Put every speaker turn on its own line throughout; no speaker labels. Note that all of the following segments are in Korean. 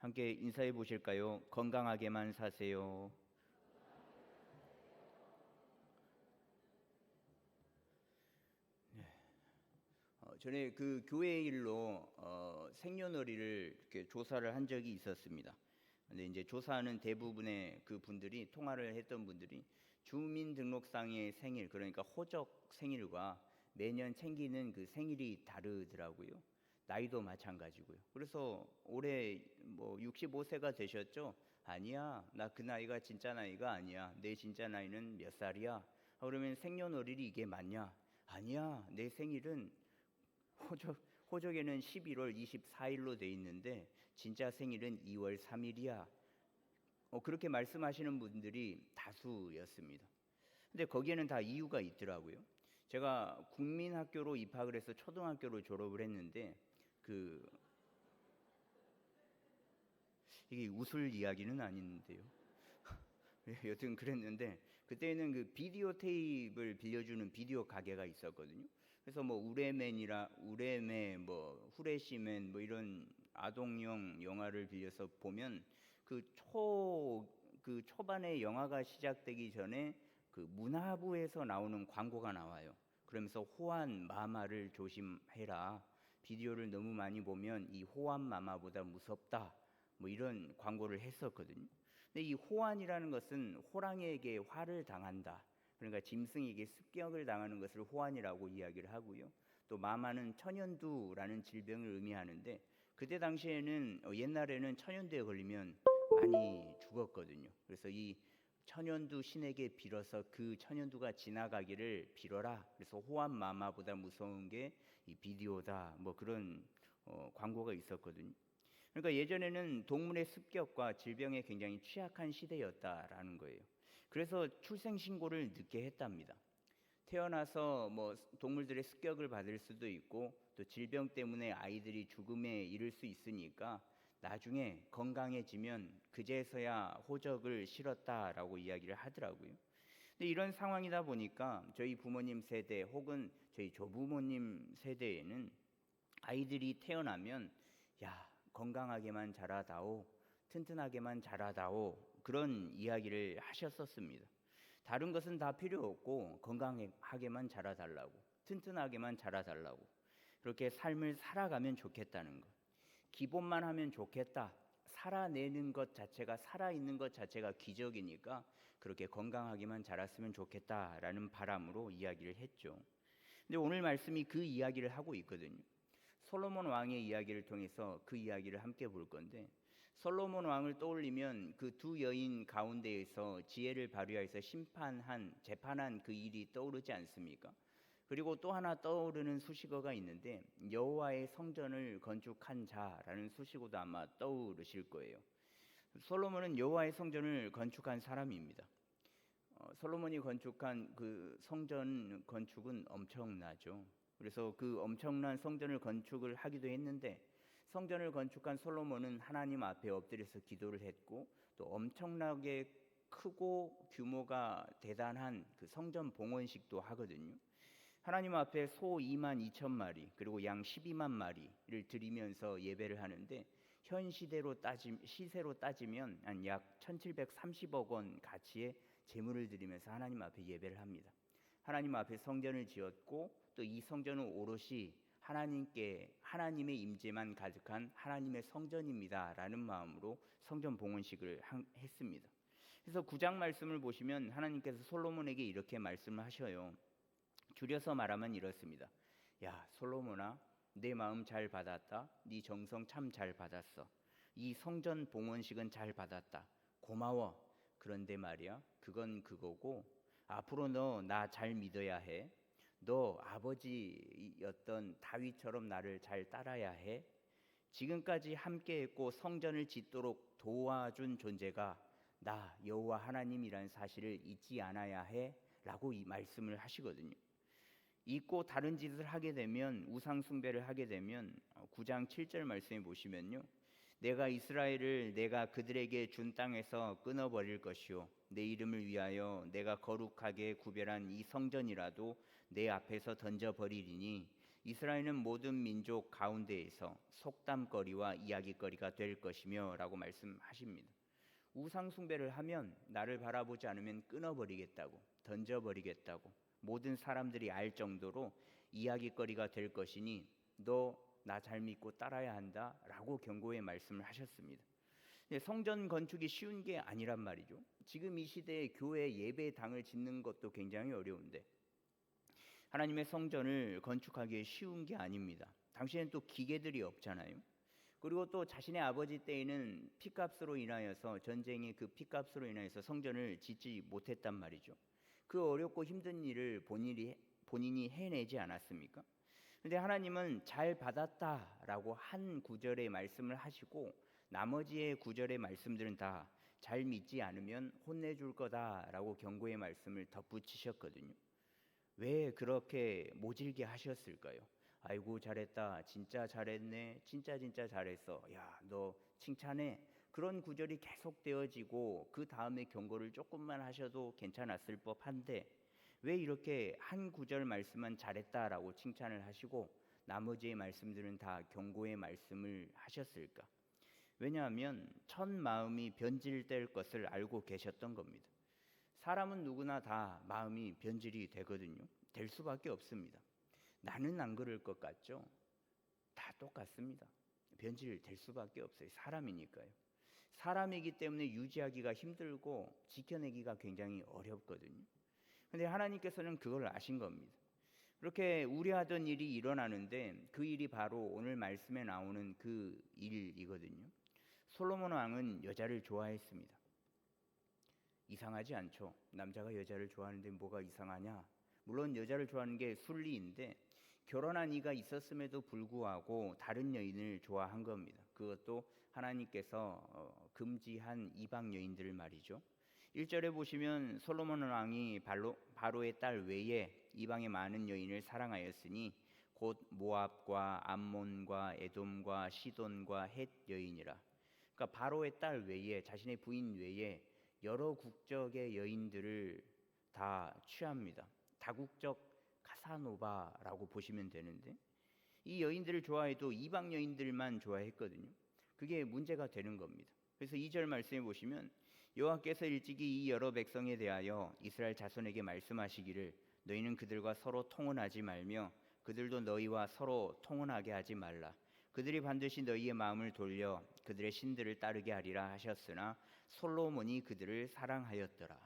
함께 인사해 보실까요? 건강하게만 사세요. 전에 그 교회 일로 생년월일을 이렇게 조사를 한 적이 있었습니다. 근데 이제 조사하는 대부분의 그 분들이 통화를 했던 분들이 주민등록상의 생일, 그러니까 호적 생일과 매년 챙기는 그 생일이 다르더라고요. 나이도 마찬가지고요. 그래서 올해 뭐 65세가 되셨죠? 아니야, 나 그 나이가 진짜 나이가 아니야. 내 진짜 나이는 몇 살이야? 그러면 생년월일이 이게 맞냐? 아니야, 내 생일은 호적에는 11월 24일로 돼 있는데 진짜 생일은 2월 3일이야. 그렇게 말씀하시는 분들이 다수였습니다. 근데 거기에는 다 이유가 있더라고요. 제가 국민학교로 입학을 해서 초등학교로 졸업을 했는데 그 이게 웃을 이야기는 아닌데요. 여튼 그랬는데 그때는 그 비디오 테이프를 빌려주는 비디오 가게가 있었거든요. 그래서 뭐 우레메 뭐 후레시맨 뭐 이런 아동용 영화를 빌려서 보면 그 초반에 영화가 시작되기 전에 그 문화부에서 나오는 광고가 나와요. 그러면서 호환 마마를 조심해라. 비디오를 너무 많이 보면 이 호환 마마보다 무섭다. 뭐 이런 광고를 했었거든요. 근데 이 호환이라는 것은 호랑이에게 화를 당한다. 그러니까 짐승에게 습격을 당하는 것을 호환이라고 이야기를 하고요. 또 마마는 천연두라는 질병을 의미하는데 그때 당시에는 옛날에는 천연두에 걸리면 많이 죽었거든요. 그래서 이 천연두 신에게 빌어서 그 천연두가 지나가기를 빌어라. 그래서 호환 마마보다 무서운 게 이 비디오다. 뭐 그런 광고가 있었거든요. 그러니까 예전에는 동물의 습격과 질병에 굉장히 취약한 시대였다라는 거예요. 그래서 출생 신고를 늦게 했답니다. 태어나서 뭐 동물들의 습격을 받을 수도 있고 또 질병 때문에 아이들이 죽음에 이를 수 있으니까 나중에 건강해지면 그제서야 호적을 실었다라고 이야기를 하더라고요. 근데 이런 상황이다 보니까 저희 부모님 세대 혹은 저희 조부모님 세대에는 아이들이 태어나면 야, 건강하게만 자라다오, 튼튼하게만 자라다오 그런 이야기를 하셨었습니다. 다른 것은 다 필요 없고 건강하게만 자라달라고, 튼튼하게만 자라달라고, 그렇게 삶을 살아가면 좋겠다는 것. 기본만 하면 좋겠다. 살아내는 것 자체가, 살아있는 것 자체가 기적이니까 그렇게 건강하게만 자랐으면 좋겠다라는 바람으로 이야기를 했죠. 근데 오늘 말씀이 그 이야기를 하고 있거든요. 솔로몬 왕의 이야기를 통해서 그 이야기를 함께 볼 건데, 솔로몬 왕을 떠올리면 그 두 여인 가운데에서 지혜를 발휘해서 재판한 그 일이 떠오르지 않습니까? 그리고 또 하나 떠오르는 수식어가 있는데 여호와의 성전을 건축한 자라는 수식어도 아마 떠오르실 거예요. 솔로몬은 여호와의 성전을 건축한 사람입니다. 솔로몬이 건축한 그 성전 건축은 엄청나죠. 그래서 그 엄청난 성전을 건축을 하기도 했는데 성전을 건축한 솔로몬은 하나님 앞에 엎드려서 기도를 했고 또 엄청나게 크고 규모가 대단한 그 성전 봉헌식도 하거든요. 하나님 앞에 소 2만 2천 마리 그리고 양 12만 마리를 드리면서 예배를 하는데 시세로 따지면 한 약 1730억 원 가치의 제물을 드리면서 하나님 앞에 예배를 합니다. 하나님 앞에 성전을 지었고 또 이 성전은 오롯이 하나님의 임재만 가득한 하나님의 성전입니다라는 마음으로 성전 봉헌식을 했습니다. 그래서 9장 말씀을 보시면 하나님께서 솔로몬에게 이렇게 말씀을 하셔요. 줄여서 말하면 이렇습니다. 야, 솔로몬아, 내 마음 잘 받았다. 네 정성 참 잘 받았어. 이 성전 봉헌식은 잘 받았다. 고마워. 그런데 말이야, 그건 그거고 앞으로 너 나 잘 믿어야 해. 너 아버지였던 다윗처럼 나를 잘 따라야 해. 지금까지 함께했고 성전을 짓도록 도와준 존재가 나 여호와 하나님이라는 사실을 잊지 않아야 해라고 이 말씀을 하시거든요. 잊고 다른 짓을 하게 되면 우상 숭배를 하게 되면 9장 7절 말씀에 보시면요. 내가 그들에게 준 땅에서 끊어버릴 것이요 내 이름을 위하여 내가 거룩하게 구별한 이 성전이라도 내 앞에서 던져버리리니 이스라엘은 모든 민족 가운데에서 속담거리와 이야기거리가 될 것이며 라고 말씀하십니다. 우상 숭배를 하면 나를 바라보지 않으면 끊어버리겠다고, 던져버리겠다고, 모든 사람들이 알 정도로 이야기거리가 될 것이니 너 나 잘 믿고 따라야 한다 라고 경고의 말씀을 하셨습니다. 성전 건축이 쉬운 게 아니란 말이죠. 지금 이 시대에 교회 예배당을 짓는 것도 굉장히 어려운데 하나님의 성전을 건축하기에 쉬운 게 아닙니다. 당시에는 또 기계들이 없잖아요. 그리고 또 자신의 아버지 때에는 피값으로 인하여서 전쟁의 그 피값으로 인하여서 성전을 짓지 못했단 말이죠. 그 어렵고 힘든 일을 본인이 해내지 않았습니까? 그런데 하나님은 잘 받았다라고 한 구절의 말씀을 하시고 나머지의 구절의 말씀들은 다 잘 믿지 않으면 혼내줄 거다라고 경고의 말씀을 덧붙이셨거든요. 왜 그렇게 모질게 하셨을까요? 아이고 잘했다, 진짜 잘했네, 진짜 잘했어, 야 너 칭찬해, 그런 구절이 계속 되어지고 그 다음에 경고를 조금만 하셔도 괜찮았을 법한데 왜 이렇게 한 구절 말씀만 잘했다라고 칭찬을 하시고 나머지의 말씀들은 다 경고의 말씀을 하셨을까? 왜냐하면 첫 마음이 변질될 것을 알고 계셨던 겁니다. 사람은 누구나 다 마음이 변질이 되거든요. 될 수밖에 없습니다. 나는 안 그럴 것 같죠? 다 똑같습니다. 변질될 수밖에 없어요. 사람이니까요. 사람이기 때문에 유지하기가 힘들고 지켜내기가 굉장히 어렵거든요. 그런데 하나님께서는 그걸 아신 겁니다. 그렇게 우려하던 일이 일어나는데 그 일이 바로 오늘 말씀에 나오는 그 일이거든요. 솔로몬 왕은 여자를 좋아했습니다. 이상하지 않죠? 남자가 여자를 좋아하는데 뭐가 이상하냐? 물론 여자를 좋아하는 게 순리인데 결혼한 이가 있었음에도 불구하고 다른 여인을 좋아한 겁니다. 그것도 하나님께서 금지한 이방 여인들을 말이죠. 1절에 보시면 솔로몬 왕이 바로의 딸 외에 이방의 많은 여인을 사랑하였으니 곧 모압과 암몬과 에돔과 시돈과 헷 여인이라. 그러니까 바로의 딸 외에, 자신의 부인 외에 여러 국적의 여인들을 다 취합니다. 다국적 카사노바라고 보시면 되는데 이 여인들을 좋아해도 이방 여인들만 좋아했거든요. 그게 문제가 되는 겁니다. 그래서 2절 말씀해 보시면 여호와께서 일찍이 이 여러 백성에 대하여 이스라엘 자손에게 말씀하시기를 너희는 그들과 서로 통혼하지 말며 그들도 너희와 서로 통혼하게 하지 말라. 그들이 반드시 너희의 마음을 돌려 그들의 신들을 따르게 하리라 하셨으나 솔로몬이 그들을 사랑하였더라.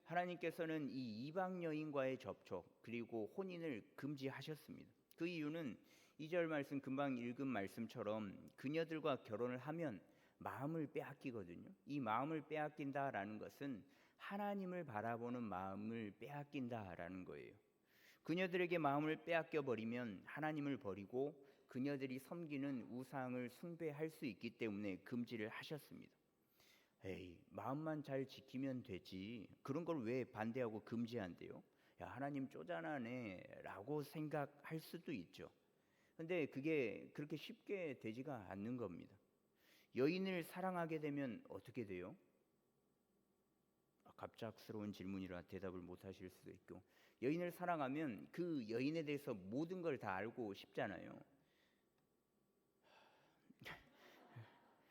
하나님께서는 이 이방 여인과의 접촉 그리고 혼인을 금지하셨습니다. 그 이유는 2절 말씀 금방 읽은 말씀처럼 그녀들과 결혼을 하면 마음을 빼앗기거든요. 이 마음을 빼앗긴다라는 것은 하나님을 바라보는 마음을 빼앗긴다라는 거예요. 그녀들에게 마음을 빼앗겨 버리면 하나님을 버리고 그녀들이 섬기는 우상을 숭배할 수 있기 때문에 금지를 하셨습니다. 에이, 마음만 잘 지키면 되지. 그런 걸 왜 반대하고 금지한대요? 야, 하나님 쪼잔하네 라고 생각할 수도 있죠. 근데 그게 그렇게 쉽게 되지가 않는 겁니다. 여인을 사랑하게 되면 어떻게 돼요? 갑작스러운 질문이라 대답을 못 하실 수도 있고, 여인을 사랑하면 그 여인에 대해서 모든 걸 다 알고 싶잖아요.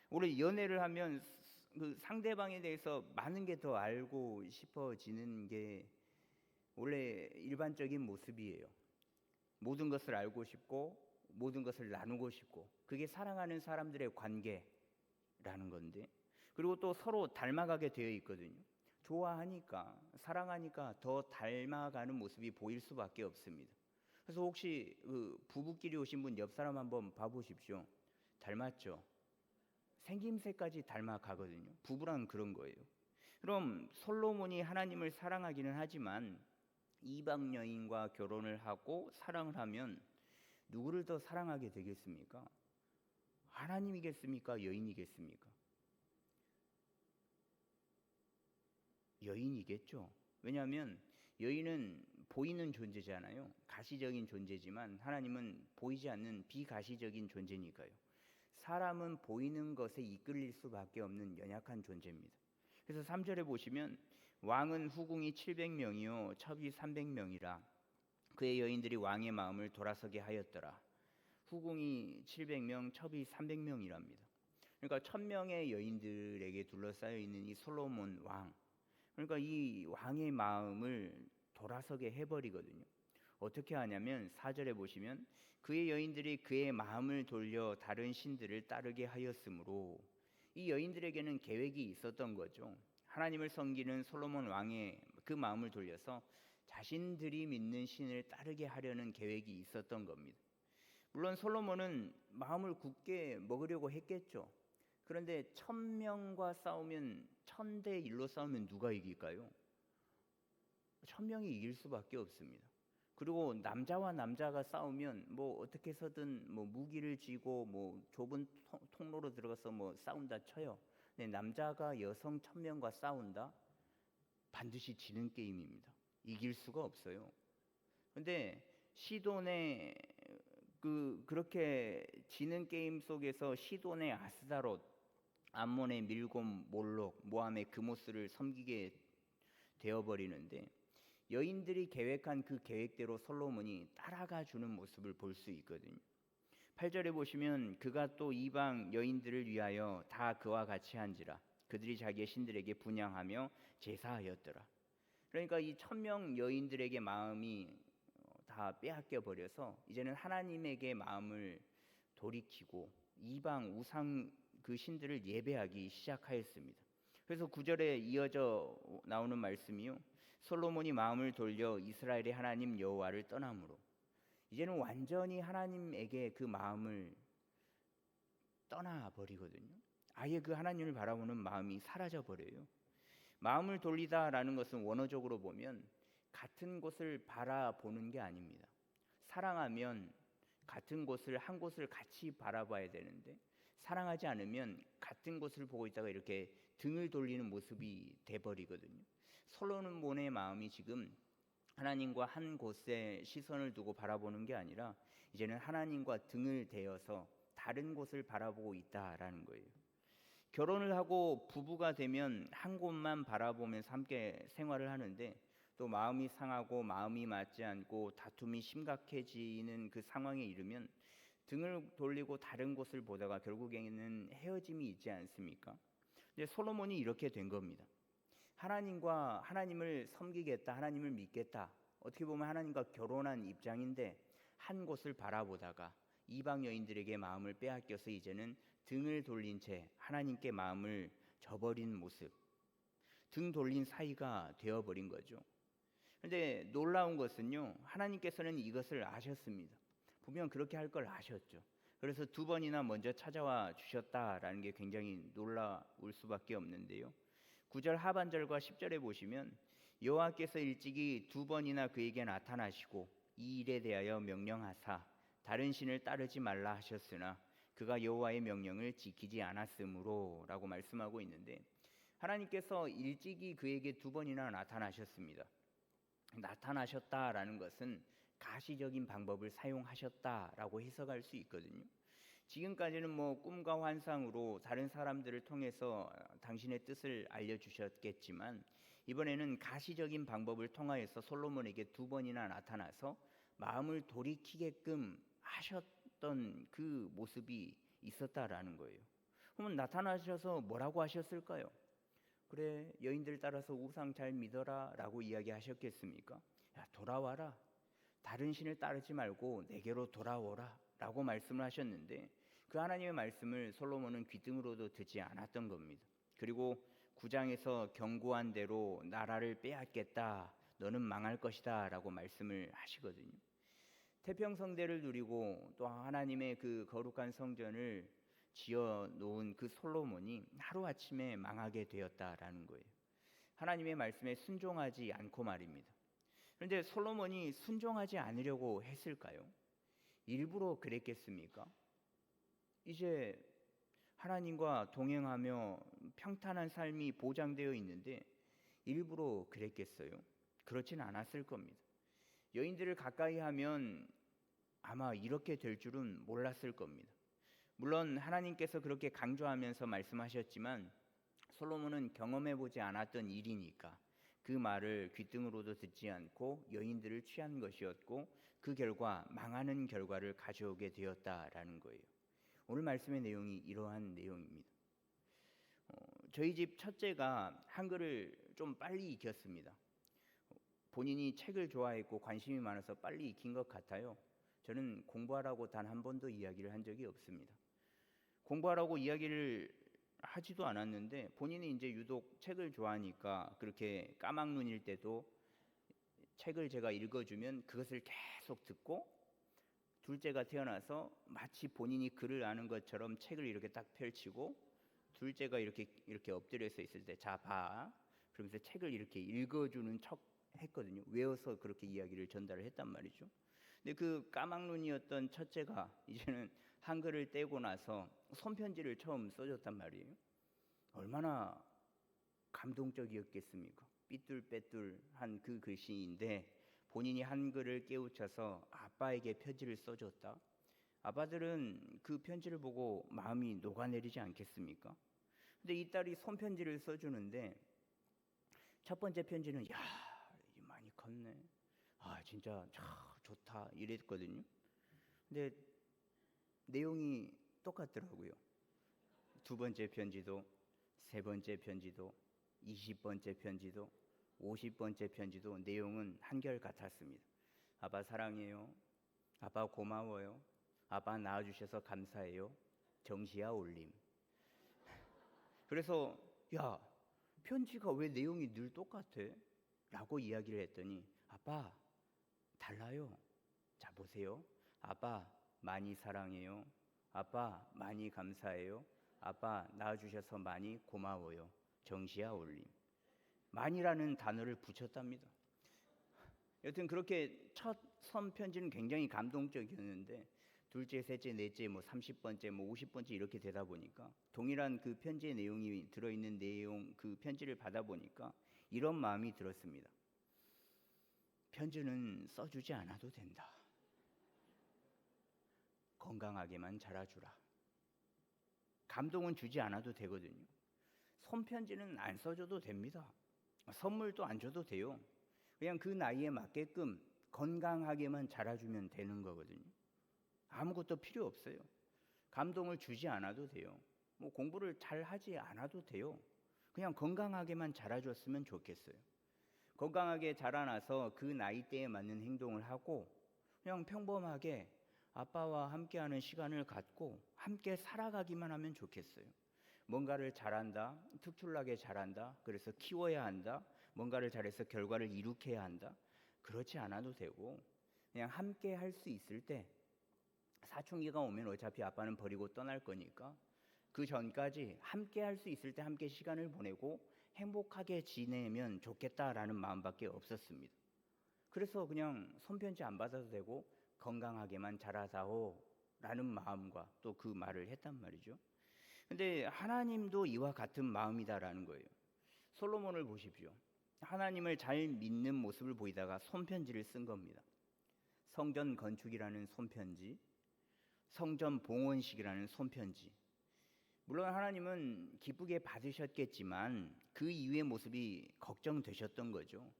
원래 연애를 하면 그 상대방에 대해서 많은 게 더 알고 싶어지는 게 원래 일반적인 모습이에요. 모든 것을 알고 싶고 모든 것을 나누고 싶고, 그게 사랑하는 사람들의 관계라는 건데, 그리고 또 서로 닮아가게 되어 있거든요. 좋아하니까, 사랑하니까 더 닮아가는 모습이 보일 수밖에 없습니다. 그래서 혹시 그 부부끼리 오신 분 옆 사람 한번 봐보십시오. 닮았죠? 생김새까지 닮아가거든요. 부부란 그런 거예요. 그럼 솔로몬이 하나님을 사랑하기는 하지만 이방 여인과 결혼을 하고 사랑을 하면 누구를 더 사랑하게 되겠습니까? 하나님이겠습니까? 여인이겠습니까? 여인이겠죠. 왜냐하면 여인은 보이는 존재잖아요. 가시적인 존재지만 하나님은 보이지 않는 비가시적인 존재니까요. 사람은 보이는 것에 이끌릴 수밖에 없는 연약한 존재입니다. 그래서 3절에 보시면 왕은 후궁이 700명이요 첩이 300명이라 그의 여인들이 왕의 마음을 돌아서게 하였더라. 후궁이 700명, 첩이 300명이랍니다. 그러니까 1000명의 여인들에게 둘러싸여 있는 이 솔로몬 왕, 그러니까 이 왕의 마음을 돌아서게 해버리거든요. 어떻게 하냐면 4절에 보시면 그의 여인들이 그의 마음을 돌려 다른 신들을 따르게 하였으므로, 이 여인들에게는 계획이 있었던 거죠. 하나님을 섬기는 솔로몬 왕의 그 마음을 돌려서 자신들이 믿는 신을 따르게 하려는 계획이 있었던 겁니다. 물론 솔로몬은 마음을 굳게 먹으려고 했겠죠. 그런데 1000명과 싸우면 1000대 1로 싸우면 누가 이길까요? 1000명이 이길 수밖에 없습니다. 그리고 남자와 남자가 싸우면 뭐 어떻게 해서든 뭐 무기를 쥐고 뭐 좁은 통로로 들어가서 뭐 싸운다 쳐요. 근데 남자가 여성 1000명과 싸운다? 반드시 지는 게임입니다. 이길 수가 없어요. 근데 시돈의 그렇게 지는 게임 속에서 시돈의 아스다롯, 암몬의 밀곰, 몰록, 모함의 그모스를 섬기게 되어버리는데, 여인들이 계획한 그 계획대로 솔로몬이 따라가 주는 모습을 볼 수 있거든요. 8절에 보시면 그가 또 이방 여인들을 위하여 다 그와 같이 한지라 그들이 자기의 신들에게 분향하며 제사하였더라. 그러니까 이 1000명 여인들에게 마음이 다 빼앗겨 버려서 이제는 하나님에게 마음을 돌이키고 이방 우상 그 신들을 예배하기 시작하였습니다. 그래서 9절에 이어져 나오는 말씀이요, 솔로몬이 마음을 돌려 이스라엘의 하나님 여호와를 떠남으로, 이제는 완전히 하나님에게 그 마음을 떠나버리거든요. 아예 그 하나님을 바라보는 마음이 사라져 버려요. 마음을 돌리다라는 것은 원어적으로 보면 같은 곳을 바라보는 게 아닙니다. 사랑하면 같은 곳을, 한 곳을 같이 바라봐야 되는데, 사랑하지 않으면 같은 곳을 보고 있다가 이렇게 등을 돌리는 모습이 돼버리거든요. 솔로몬의 마음이 지금 하나님과 한 곳에 시선을 두고 바라보는 게 아니라 이제는 하나님과 등을 대어서 다른 곳을 바라보고 있다라는 거예요. 결혼을 하고 부부가 되면 한 곳만 바라보면서 함께 생활을 하는데, 또 마음이 상하고 마음이 맞지 않고 다툼이 심각해지는 그 상황에 이르면 등을 돌리고 다른 곳을 보다가 결국에는 헤어짐이 있지 않습니까? 근데 솔로몬이 이렇게 된 겁니다. 하나님을 섬기겠다, 하나님을 믿겠다, 어떻게 보면 하나님과 결혼한 입장인데 한 곳을 바라보다가 이방 여인들에게 마음을 빼앗겨서 이제는 등을 돌린 채 하나님께 마음을 저버린 모습, 등 돌린 사이가 되어버린 거죠. 그런데 놀라운 것은요, 하나님께서는 이것을 아셨습니다. 분명 그렇게 할 걸 아셨죠. 그래서 2번이나 먼저 찾아와 주셨다라는 게 굉장히 놀라울 수밖에 없는데요. 9절 하반절과 10절에 보시면 여호와께서 일찍이 2번이나 그에게 나타나시고 이 일에 대하여 명령하사 다른 신을 따르지 말라 하셨으나 그가 여호와의 명령을 지키지 않았으므로 라고 말씀하고 있는데, 하나님께서 일찍이 그에게 2번이나 나타나셨습니다. 나타나셨다라는 것은 가시적인 방법을 사용하셨다라고 해석할 수 있거든요. 지금까지는 뭐 꿈과 환상으로 다른 사람들을 통해서 당신의 뜻을 알려주셨겠지만, 이번에는 가시적인 방법을 통하여서 솔로몬에게 2번이나 나타나서 마음을 돌이키게끔 하셨던 그 모습이 있었다라는 거예요. 그러면 나타나셔서 뭐라고 하셨을까요? 그래, 여인들 따라서 우상 잘 믿어라 라고 이야기하셨겠습니까? 야, 돌아와라, 다른 신을 따르지 말고 내게로 돌아오라 라고 말씀을 하셨는데, 그 하나님의 말씀을 솔로몬은 귀등으로도 듣지 않았던 겁니다. 그리고 9장에서 경고한 대로 나라를 빼앗겠다, 너는 망할 것이다 라고 말씀을 하시거든요. 태평성대를 누리고 또 하나님의 그 거룩한 성전을 지어 놓은 그 솔로몬이 하루아침에 망하게 되었다라는 거예요. 하나님의 말씀에 순종하지 않고 말입니다. 그런데 솔로몬이 순종하지 않으려고 했을까요? 일부러 그랬겠습니까? 이제 하나님과 동행하며 평탄한 삶이 보장되어 있는데 일부러 그랬겠어요? 그렇진 않았을 겁니다. 여인들을 가까이 하면 아마 이렇게 될 줄은 몰랐을 겁니다. 물론 하나님께서 그렇게 강조하면서 말씀하셨지만 솔로몬은 경험해보지 않았던 일이니까 그 말을 귓등으로도 듣지 않고 여인들을 취한 것이었고 그 결과 망하는 결과를 가져오게 되었다라는 거예요. 오늘 말씀의 내용이 이러한 내용입니다. 저희 집 첫째가 한글을 좀 빨리 익혔습니다. 본인이 책을 좋아했고 관심이 많아서 빨리 익힌 것 같아요. 저는 공부하라고 단 한 번도 이야기를 한 적이 없습니다. 공부하라고 이야기를 하지도 않았는데 본인이 이제 유독 책을 좋아하니까 그렇게 까막눈일 때도 책을 제가 읽어주면 그것을 계속 듣고, 둘째가 태어나서 마치 본인이 글을 아는 것처럼 책을 이렇게 딱 펼치고 둘째가 이렇게 엎드려서 있을 때 자 봐, 그러면서 책을 이렇게 읽어주는 척 했거든요. 외워서 그렇게 이야기를 전달을 했단 말이죠. 근데 그 까막눈이었던 첫째가 이제는 한글을 떼고 나서 손편지를 처음 써줬단 말이에요. 얼마나 감동적이었겠습니까? 삐뚤빼뚤한 그 글씨인데 본인이 한글을 깨우쳐서 아빠에게 편지를 써줬다. 아빠들은 그 편지를 보고 마음이 녹아내리지 않겠습니까? 근데 이 딸이 손편지를 써주는데 첫 번째 편지는 야, 많이 컸네. 아, 진짜 참 좋다 이랬거든요. 근데 내용이 똑같더라고요. 두 번째 편지도, 세 번째 편지도, 20번째 편지도, 50번째 편지도 내용은 한결 같았습니다. 아빠 사랑해요. 아빠 고마워요. 아빠 낳아주셔서 감사해요. 정시야 올림. 그래서 야, 편지가 왜 내용이 늘 똑같아? 라고 이야기를 했더니 아빠 달라요. 자 보세요. 아빠 많이 사랑해요. 아빠 많이 감사해요. 아빠 낳아주셔서 많이 고마워요. 정시야 올림. 많이라는 단어를 붙였답니다. 여튼 그렇게 첫 선편지는 굉장히 감동적이었는데 둘째, 셋째, 넷째, 30번째, 50번째 이렇게 되다 보니까 동일한 그 편지의 내용이 들어있는 내용, 그 편지를 받아보니까 이런 마음이 들었습니다. 편지는 써주지 않아도 된다. 건강하게만 자라주라. 감동은 주지 않아도 되거든요. 손편지는 안 써줘도 됩니다. 선물도 안 줘도 돼요. 그냥 그 나이에 맞게끔 건강하게만 자라주면 되는 거거든요. 아무것도 필요 없어요. 감동을 주지 않아도 돼요. 공부를 잘 하지 않아도 돼요. 그냥 건강하게만 자라줬으면 좋겠어요. 건강하게 자라나서 그 나이대에 맞는 행동을 하고 그냥 평범하게 아빠와 함께하는 시간을 갖고 함께 살아가기만 하면 좋겠어요. 뭔가를 잘한다, 특출나게 잘한다, 그래서 키워야 한다, 뭔가를 잘해서 결과를 이룩해야 한다, 그렇지 않아도 되고 그냥 함께 할 수 있을 때, 사춘기가 오면 어차피 아빠는 버리고 떠날 거니까 그 전까지 함께 할 수 있을 때 함께 시간을 보내고 행복하게 지내면 좋겠다라는 마음밖에 없었습니다. 그래서 그냥 손편지 안 받아도 되고 건강하게만 자라다오 라는 마음과 또 그 말을 했단 말이죠. 근데 하나님도 이와 같은 마음이다라는 거예요. 솔로몬을 보십시오. 하나님을 잘 믿는 모습을 보이다가 손편지를 쓴 겁니다. 성전 건축이라는 손편지, 성전 봉헌식이라는 손편지. 물론 하나님은 기쁘게 받으셨겠지만 그 이후의 모습이 걱정되셨던 거죠.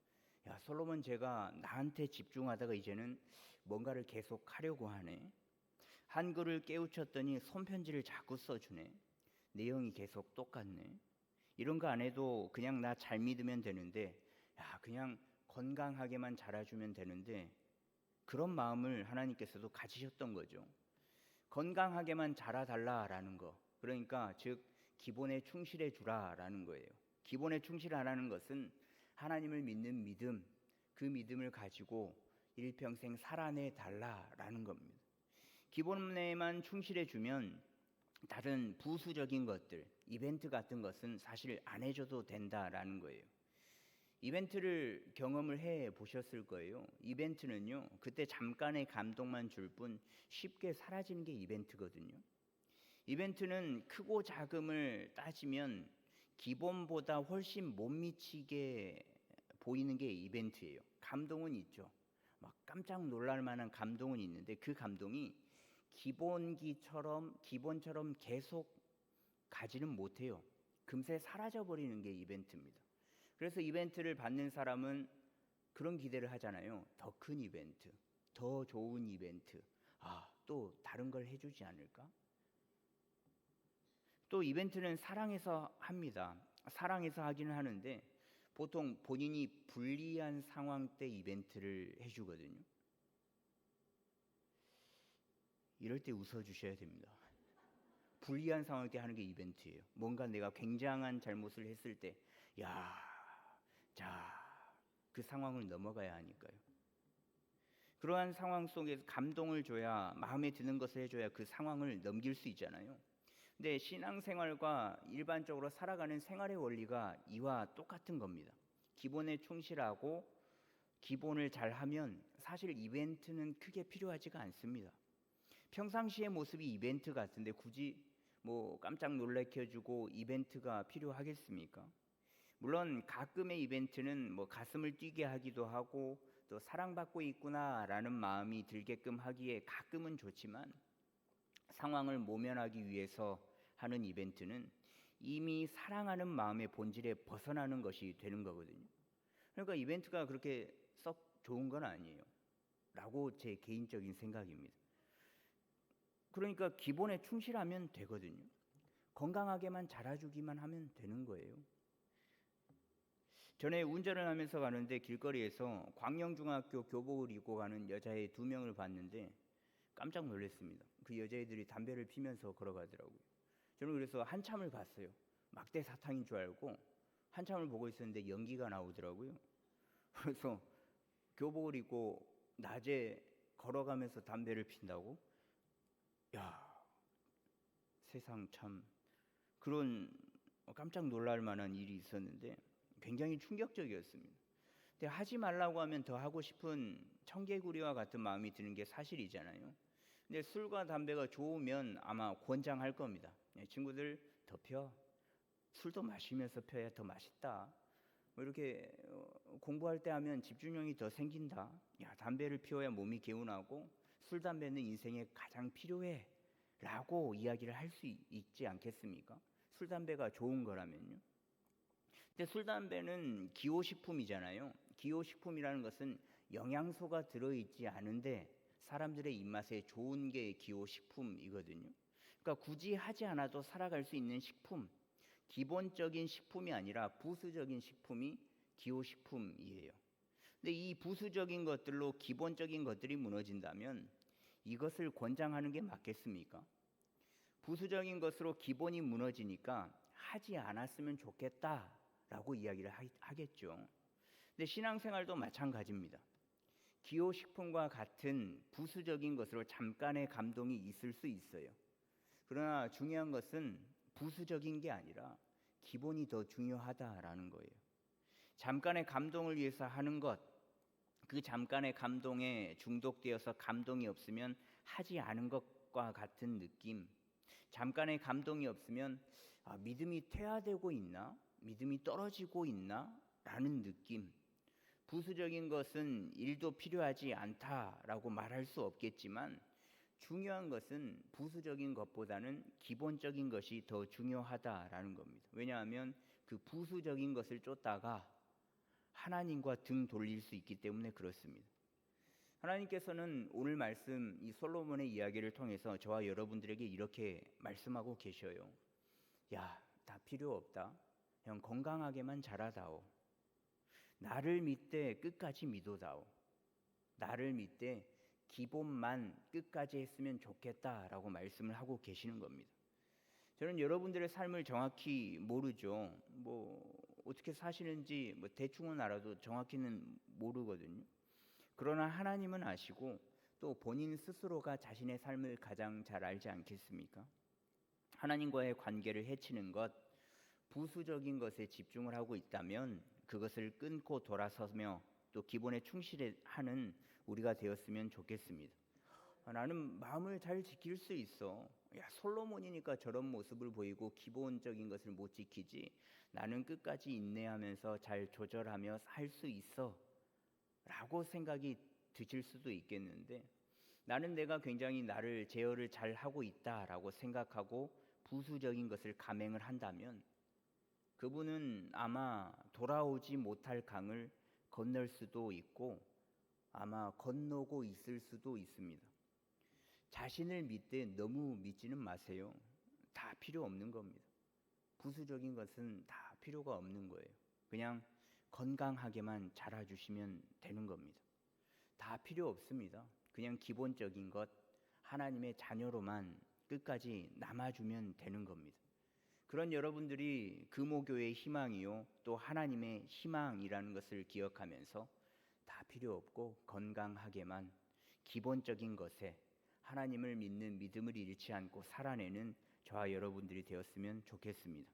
야, 솔로몬 제가 나한테 집중하다가 이제는 뭔가를 계속 하려고 하네. 한글을 깨우쳤더니 손편지를 자꾸 써주네. 내용이 계속 똑같네. 이런 거 안 해도 그냥 나 잘 믿으면 되는데, 야, 그냥 건강하게만 자라주면 되는데, 그런 마음을 하나님께서도 가지셨던 거죠. 건강하게만 자라달라라는 거, 그러니까 즉 기본에 충실해 주라라는 거예요. 기본에 충실하라는 것은 하나님을 믿는 믿음, 그 믿음을 가지고 일평생 살아내 달라라는 겁니다. 기본에만 충실해 주면 다른 부수적인 것들, 이벤트 같은 것은 사실 안 해줘도 된다라는 거예요. 이벤트를 경험을 해 보셨을 거예요. 이벤트는요, 그때 잠깐의 감동만 줄 뿐 쉽게 사라지는 게 이벤트거든요. 이벤트는 크고 작음을 따지면 기본보다 훨씬 못 미치게 보이는 게 이벤트예요. 감동은 있죠. 막 깜짝 놀랄 만한 감동은 있는데 그 감동이 기본처럼 계속 가지는 못해요. 금세 사라져 버리는 게 이벤트입니다. 그래서 이벤트를 받는 사람은 그런 기대를 하잖아요. 더 큰 이벤트, 더 좋은 이벤트, 또 다른 걸 해주지 않을까? 또 이벤트는 사랑해서 합니다. 사랑해서 하기는 하는데 보통 본인이 불리한 상황 때 이벤트를 해주거든요. 이럴 때 웃어주셔야 됩니다. 불리한 상황 때 하는 게 이벤트예요. 뭔가 내가 굉장한 잘못을 했을 때, 그 상황을 넘어가야 하니까요. 그러한 상황 속에서 감동을 줘야, 마음에 드는 것을 해줘야 그 상황을 넘길 수 있잖아요. 근데 신앙생활과 일반적으로 살아가는 생활의 원리가 이와 똑같은 겁니다. 기본에 충실하고 기본을 잘하면 사실 이벤트는 크게 필요하지가 않습니다. 평상시의 모습이 이벤트 같은데 굳이 깜짝 놀래켜주고 이벤트가 필요하겠습니까? 물론 가끔의 이벤트는 가슴을 뛰게 하기도 하고 또 사랑받고 있구나라는 마음이 들게끔 하기에 가끔은 좋지만, 상황을 모면하기 위해서 하는 이벤트는 이미 사랑하는 마음의 본질에 벗어나는 것이 되는 거거든요. 그러니까 이벤트가 그렇게 썩 좋은 건 아니에요 라고 제 개인적인 생각입니다. 그러니까 기본에 충실하면 되거든요. 건강하게만 자라주기만 하면 되는 거예요. 전에 운전을 하면서 가는데 길거리에서 광영중학교 교복을 입고 가는 여자애 2명을 봤는데 깜짝 놀랐습니다. 그 여자애들이 담배를 피면서 걸어가더라고요. 저는 그래서 한참을 봤어요. 막대 사탕인 줄 알고 한참을 보고 있었는데 연기가 나오더라고요. 그래서 교복을 입고 낮에 걸어가면서 담배를 핀다고? 세상 참, 그런 깜짝 놀랄 만한 일이 있었는데 굉장히 충격적이었습니다. 근데 하지 말라고 하면 더 하고 싶은 청개구리와 같은 마음이 드는 게 사실이잖아요. 근데 술과 담배가 좋으면 아마 권장할 겁니다. 친구들 더 펴. 술도 마시면서 펴야 더 맛있다. 이렇게 공부할 때 하면 집중력이 더 생긴다. 담배를 피워야 몸이 개운하고 술, 담배는 인생에 가장 필요해 라고 이야기를 할 수 있지 않겠습니까? 술, 담배가 좋은 거라면요. 근데 술, 담배는 기호식품이잖아요. 기호식품이라는 것은 영양소가 들어있지 않은데 사람들의 입맛에 좋은 게 기호식품이거든요. 그러니까 굳이 하지 않아도 살아갈 수 있는 식품, 기본적인 식품이 아니라 부수적인 식품이 기호식품이에요. 근데 이 부수적인 것들로 기본적인 것들이 무너진다면 이것을 권장하는 게 맞겠습니까? 부수적인 것으로 기본이 무너지니까 하지 않았으면 좋겠다라고 이야기를 하겠죠. 근데 신앙생활도 마찬가지입니다. 기호식품과 같은 부수적인 것으로 잠깐의 감동이 있을 수 있어요. 그러나 중요한 것은 부수적인 게 아니라 기본이 더 중요하다라는 거예요. 잠깐의 감동을 위해서 하는 것, 그 잠깐의 감동에 중독되어서 감동이 없으면 하지 않은 것과 같은 느낌. 잠깐의 감동이 없으면 믿음이 퇴화되고 있나? 믿음이 떨어지고 있나? 라는 느낌. 부수적인 것은 일도 필요하지 않다라고 말할 수 없겠지만 중요한 것은 부수적인 것보다는 기본적인 것이 더 중요하다라는 겁니다. 왜냐하면 그 부수적인 것을 쫓다가 하나님과 등 돌릴 수 있기 때문에 그렇습니다. 하나님께서는 오늘 말씀 이 솔로몬의 이야기를 통해서 저와 여러분들에게 이렇게 말씀하고 계셔요. 다 필요 없다. 그냥 건강하게만 자라다오. 나를 믿되 끝까지 믿어다오. 나를 믿되 기본만 끝까지 했으면 좋겠다라고 말씀을 하고 계시는 겁니다. 저는 여러분들의 삶을 정확히 모르죠. 어떻게 사시는지 대충은 알아도 정확히는 모르거든요. 그러나 하나님은 아시고 또 본인 스스로가 자신의 삶을 가장 잘 알지 않겠습니까? 하나님과의 관계를 해치는 것, 부수적인 것에 집중을 하고 있다면 그것을 끊고 돌아서며 또 기본에 충실하는 우리가 되었으면 좋겠습니다. 나는 마음을 잘 지킬 수 있어. 솔로몬이니까 저런 모습을 보이고 기본적인 것을 못 지키지. 나는 끝까지 인내하면서 잘 조절하며 살 수 있어 라고 생각이 드실 수도 있겠는데, 나는 내가 굉장히 나를 제어를 잘 하고 있다라고 생각하고 부수적인 것을 감행을 한다면 그분은 아마 돌아오지 못할 강을 건널 수도 있고 아마 건너고 있을 수도 있습니다. 자신을 믿되 너무 믿지는 마세요. 다 필요 없는 겁니다. 부수적인 것은 다 필요가 없는 거예요. 그냥 건강하게만 자라주시면 되는 겁니다. 다 필요 없습니다. 그냥 기본적인 것 하나님의 자녀로만 끝까지 남아주면 되는 겁니다. 그런 여러분들이 금오교의 희망이요 또 하나님의 희망이라는 것을 기억하면서 다 필요 없고 건강하게만 기본적인 것에 하나님을 믿는 믿음을 잃지 않고 살아내는 저와 여러분들이 되었으면 좋겠습니다.